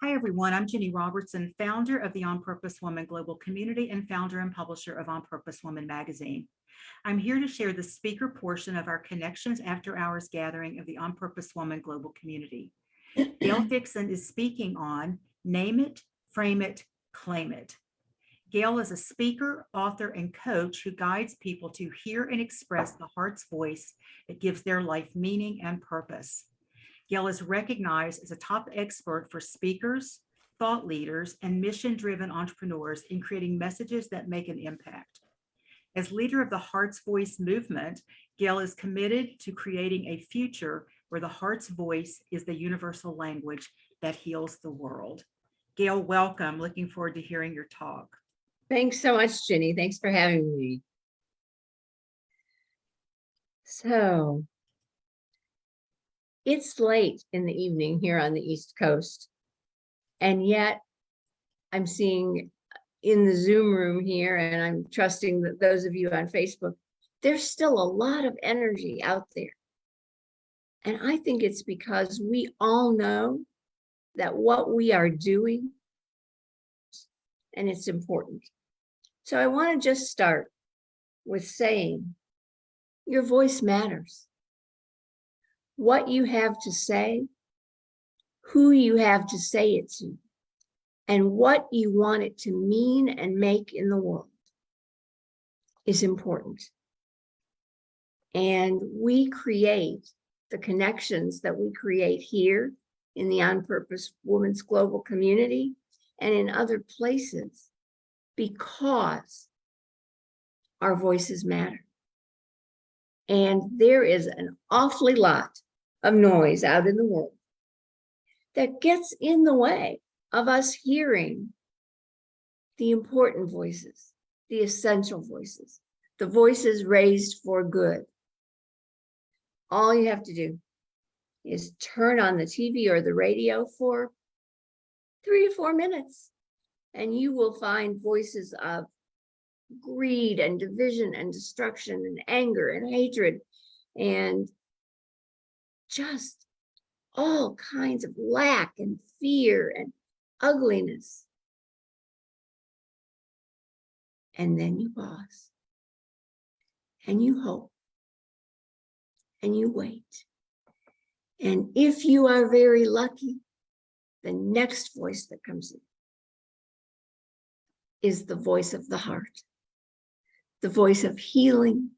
Hi, everyone. I'm Jenny Robertson, founder of the On Purpose Woman Global Community and founder and publisher of On Purpose Woman magazine. I'm here to share the speaker portion of our Connections After Hours gathering of the On Purpose Woman Global Community. Gail Dixon is speaking on Name It, Frame It, Claim It. Gail is a speaker, author, and coach who guides people to hear and express the heart's voice that gives their life meaning and purpose. Gail is recognized as a top expert for speakers, thought leaders, and mission-driven entrepreneurs in creating messages that make an impact. As leader of the Heart's Voice movement, Gail is committed to creating a future where the heart's voice is the universal language that heals the world. Gail, welcome. Looking forward to hearing your talk. Thanks so much, Jenny. Thanks for having me. So, it's late in the evening here on the East Coast, and yet I'm seeing in the Zoom room here, and I'm trusting that those of you on Facebook, there's still a lot of energy out there. And I think it's because we all know that what we are doing, and it's important. So I want to just start with saying your voice matters. What you have to say, who you have to say it to, and what you want it to mean and make in the world is important. And we create the connections that we create here in the On Purpose Women's Global Community and in other places because our voices matter. And there is an awfully lot of noise out in the world that gets in the way of us hearing the important voices, the essential voices, the voices raised for good. All you have to do is turn on the TV or the radio for 3 to 4 minutes, and you will find voices of greed and division and destruction and anger and hatred and just all kinds of lack and fear and ugliness. And then you pause and you hope and you wait. And if you are very lucky, the next voice that comes in is the voice of the heart, the voice of healing,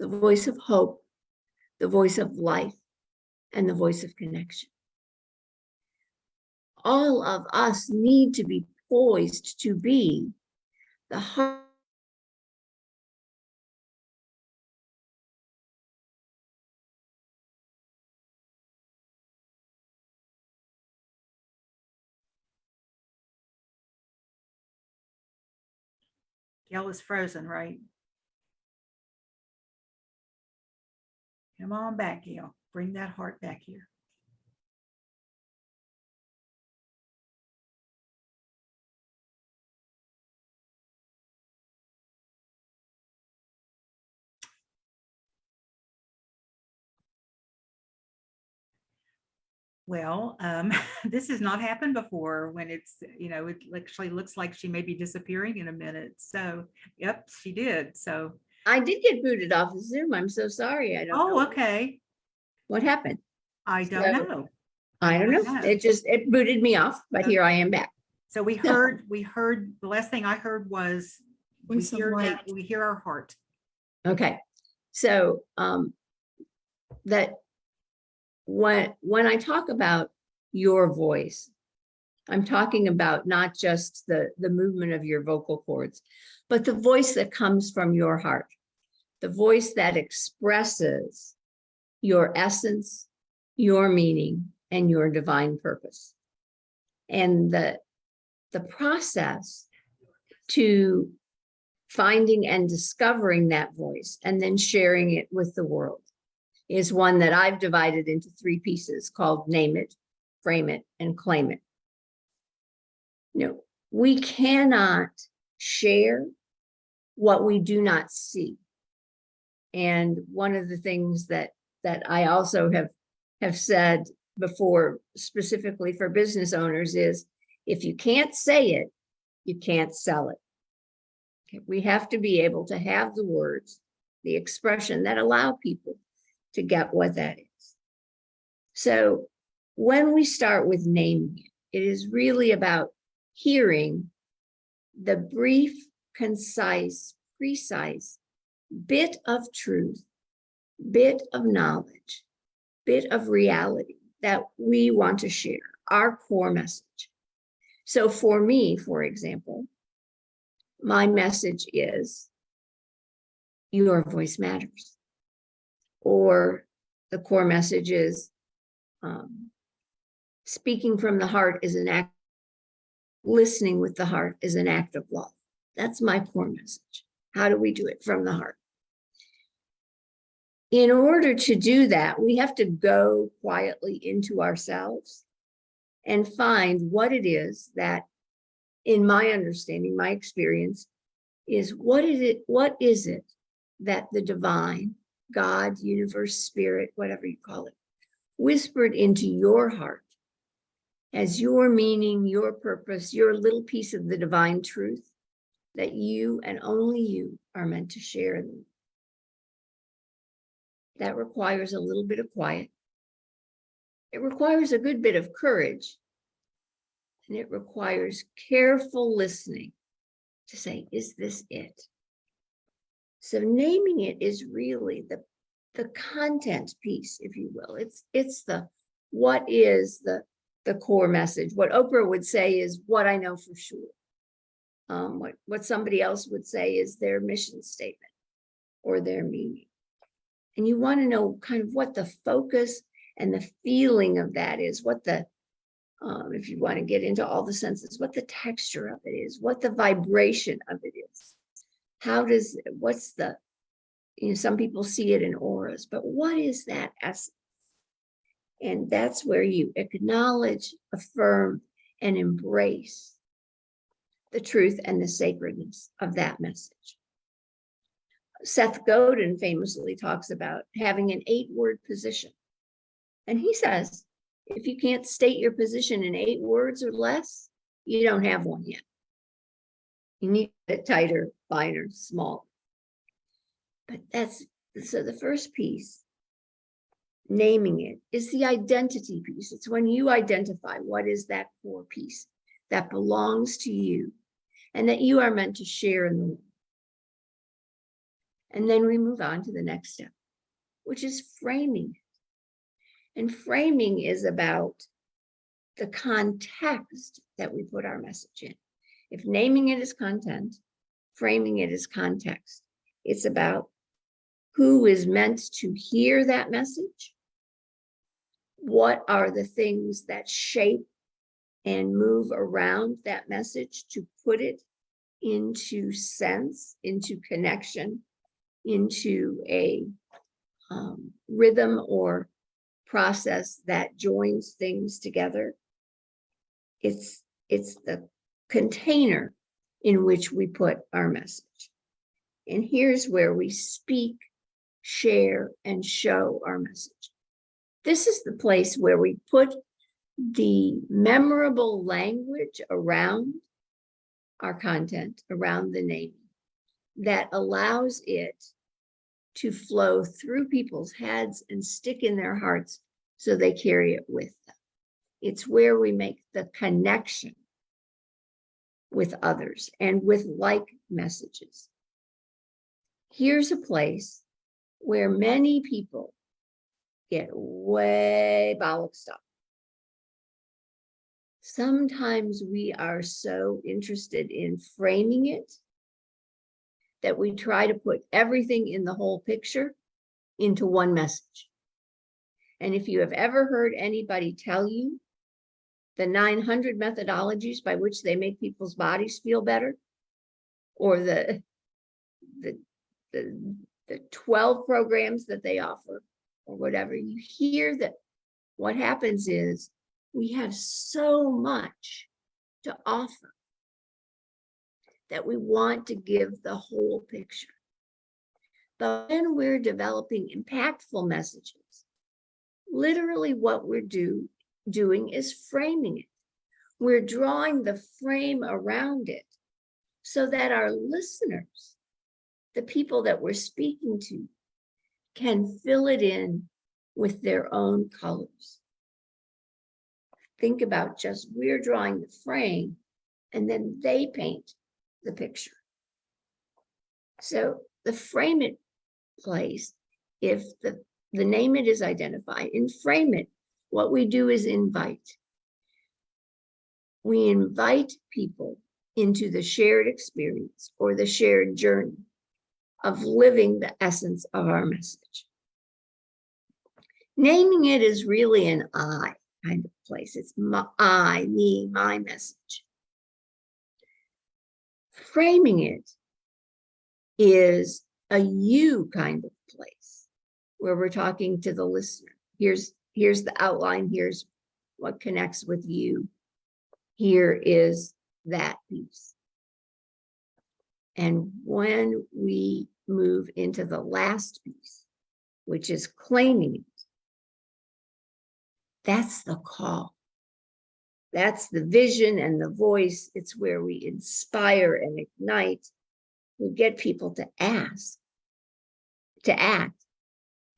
the voice of hope, the voice of life, and the voice of connection. All of us need to be poised to be the heart. Gail is frozen, right? Come on back, Gail. Bring that heart back here. Well, this has not happened before when it's, it actually looks like she may be disappearing in a minute. So, yep, she did. So I did get booted off of Zoom. I'm so sorry. I don't know. Oh, okay. What happened. I don't know. I don't know. It booted me off, but here I am back. So we heard the last thing I heard was we hear our heart. Okay. So that when I talk about your voice, I'm talking about not just the movement of your vocal cords, but the voice that comes from your heart, the voice that expresses your essence, your meaning, and your divine purpose. And the process to finding and discovering that voice and then sharing it with the world is one that I've divided into 3 pieces called Name It, Frame It, and Claim It. We cannot share what we do not see. And one of the things that I also have said before, specifically for business owners, is if you can't say it, you can't sell it. Okay, we have to be able to have the words, the expression that allow people to get what that is. So when we start with naming it, it is really about hearing the brief, concise, precise bit of truth, bit of knowledge, bit of reality that we want to share, our core message. So for me, for example, my message is your voice matters. Or the core message is speaking from the heart is an act, listening with the heart is an act of love. That's my core message. How do we do it from the heart? In order to do that, we have to go quietly into ourselves and find what it is that, in my understanding, my experience, is what is it that the divine, God, universe, spirit, whatever you call it, whispered into your heart as your meaning, your purpose, your little piece of the divine truth that you and only you are meant to share in the world. That requires a little bit of quiet. It requires a good bit of courage. And it requires careful listening to say, is this it? So naming it is really the content piece, if you will. It's the what is the core message. What Oprah would say is what I know for sure. What somebody else would say is their mission statement or their meaning. And you want to know kind of what the focus and the feeling of that is, what the, if you want to get into all the senses, what the texture of it is, what the vibration of it is. What's the, some people see it in auras, but what is that essence? And that's where you acknowledge, affirm, and embrace the truth and the sacredness of that message. Seth Godin famously talks about having an 8-word position. And he says, if you can't state your position in 8 words or less, you don't have one yet. You need it tighter, finer, smaller. But so the first piece, naming it, is the identity piece. It's when you identify what is that core piece that belongs to you and that you are meant to share in the world. And then we move on to the next step, which is framing it. And framing is about the context that we put our message in. If naming it is content, framing it is context. It's about who is meant to hear that message. What are the things that shape and move around that message to put it into sense, into connection, into a rhythm or process that joins things together. It's the container in which we put our message. And here's where we speak, share, and show our message. This is the place where we put the memorable language around our content, around the naming, that allows it to flow through people's heads and stick in their hearts so they carry it with them. It's where we make the connection with others and with like messages. Here's a place where many people get way bollocksed up. Sometimes we are so interested in framing it that we try to put everything in the whole picture into one message. And if you have ever heard anybody tell you the 900 methodologies by which they make people's bodies feel better, or the 12 programs that they offer, or whatever, you hear that what happens is we have so much to offer that we want to give the whole picture. But when we're developing impactful messages, Literally what we're doing is framing it. We're drawing the frame around it so that our listeners, the people that we're speaking to, can fill it in with their own colors. Think about just we're drawing the frame and then they paint the picture. So the frame it place, if the name it is identified, and frame it, what we do is invite. We invite people into the shared experience or the shared journey of living the essence of our message. Naming it is really an I kind of place. It's my, I, me, my message. Framing it is a you kind of place where we're talking to the listener. Here's the outline. Here's what connects with you. Here is that piece. And when we move into the last piece, which is claiming it, that's the call. That's the vision and the voice. It's where we inspire and ignite. We get people to ask, to act.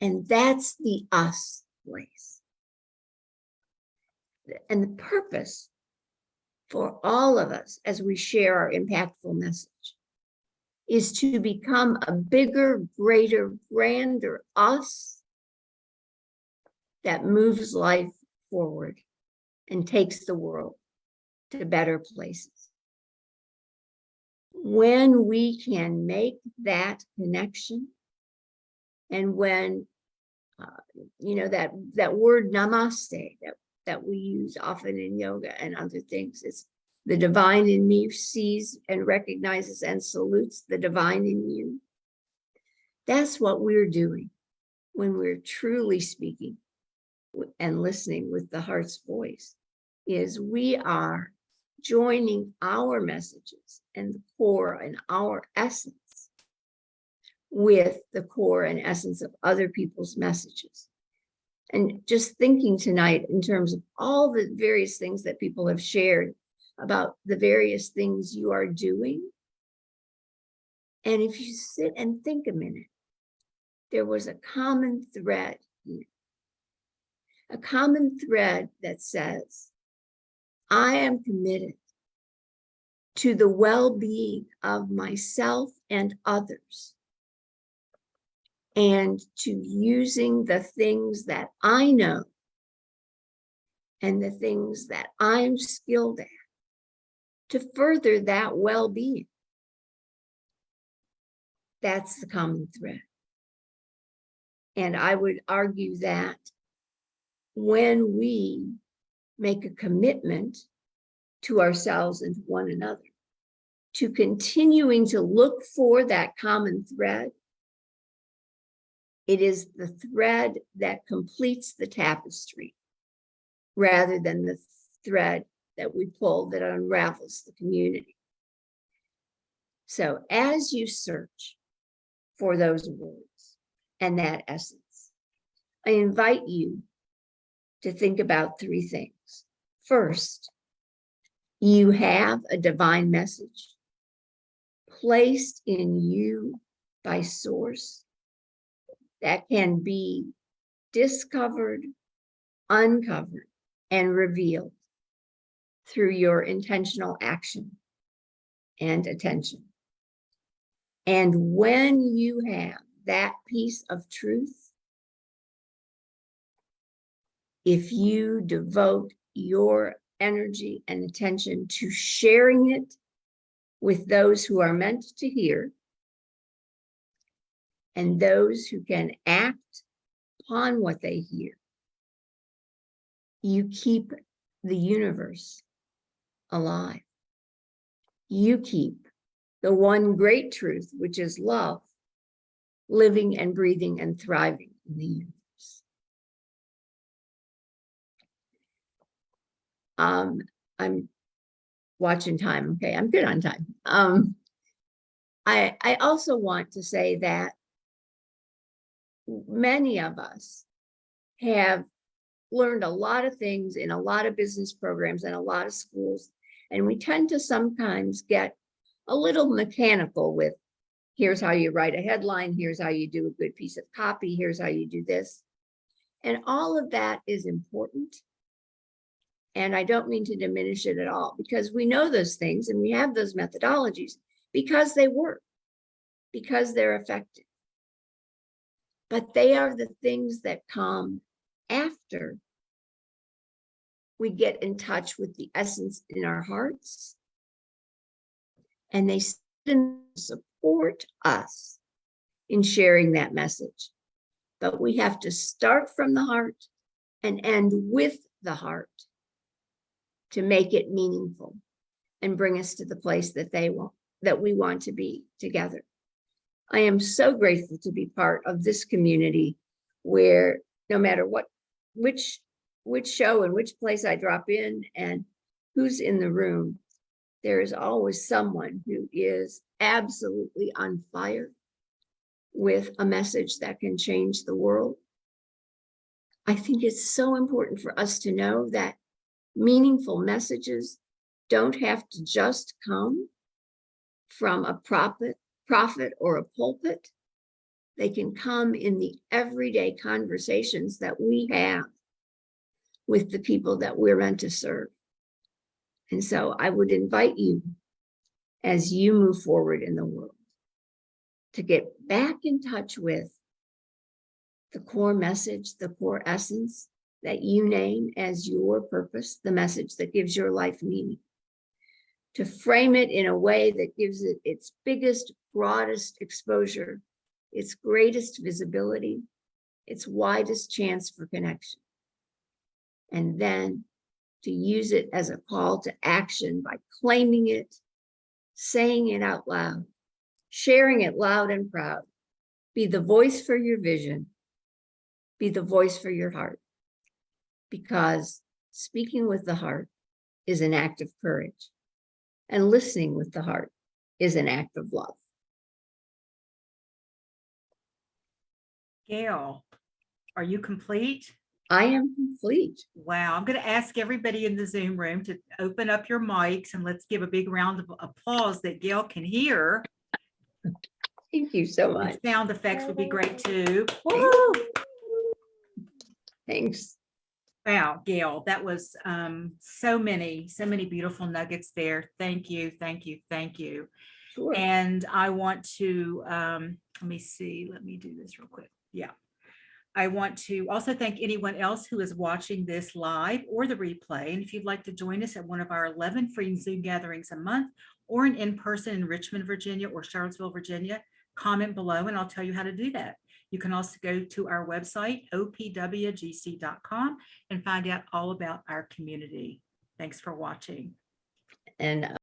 And that's the us place. And the purpose for all of us as we share our impactful message is to become a bigger, greater, grander us that moves life forward and takes the world to better places. When we can make that connection, and when that word namaste that we use often in yoga and other things, it's the divine in me sees and recognizes and salutes the divine in you. That's what we're doing when we're truly speaking and listening with the heart's voice, is we are joining our messages and the core and our essence with the core and essence of other people's messages. And just thinking tonight in terms of all the various things that people have shared about the various things you are doing. And if you sit and think a minute, there was a common thread here. A common thread that says, I am committed to the well-being of myself and others, and to using the things that I know and the things that I'm skilled at to further that well-being. That's the common thread. And I would argue that when we make a commitment to ourselves and to one another, to continuing to look for that common thread, it is the thread that completes the tapestry rather than the thread that we pull that unravels the community. So as you search for those words and that essence, I invite you to think about three things. First, you have a divine message placed in you by source that can be discovered, uncovered, and revealed through your intentional action and attention. And when you have that piece of truth, if you devote your energy and attention to sharing it with those who are meant to hear and those who can act upon what they hear, you keep the universe alive. You keep the one great truth, which is love, living and breathing and thriving in the universe. I'm watching time. Okay, I'm good on time. I also want to say that many of us have learned a lot of things in a lot of business programs and a lot of schools. And we tend to sometimes get a little mechanical with, here's how you write a headline, here's how you do a good piece of copy, here's how you do this. And all of that is important. And I don't mean to diminish it at all, because we know those things and we have those methodologies because they work, because they're effective. But they are the things that come after we get in touch with the essence in our hearts, and they support us in sharing that message. But we have to start from the heart and end with the heart to make it meaningful and bring us to the place that we want to be together. I am so grateful to be part of this community where no matter which show and which place I drop in and who's in the room, there is always someone who is absolutely on fire with a message that can change the world. I think it's so important for us to know that meaningful messages don't have to just come from a prophet or a pulpit. They can come in the everyday conversations that we have with the people that we're meant to serve. And so I would invite you, as you move forward in the world, to get back in touch with the core message, the core essence that you name as your purpose, the message that gives your life meaning. To frame it in a way that gives it its biggest, broadest exposure, its greatest visibility, its widest chance for connection. And then to use it as a call to action by claiming it, saying it out loud, sharing it loud and proud. Be the voice for your vision. Be the voice for your heart. Because speaking with the heart is an act of courage, and listening with the heart is an act of love. Gail, are you complete? I am complete. Wow. I'm going to ask everybody in the Zoom room to open up your mics, and let's give a big round of applause that Gail can hear. Thank you so And much. sound effects would be great too. Thanks. Wow, Gail, that was so many beautiful nuggets there. Thank you, thank you, thank you. Sure. And I want to, let me see, let me do this real quick. Yeah. I want to also thank anyone else who is watching this live or the replay. And if you'd like to join us at one of our 11 free Zoom gatherings a month, or an in-person in Richmond, Virginia, or Charlottesville, Virginia, comment below and I'll tell you how to do that. You can also go to our website, opwgc.com, and find out all about our community. Thanks for watching. And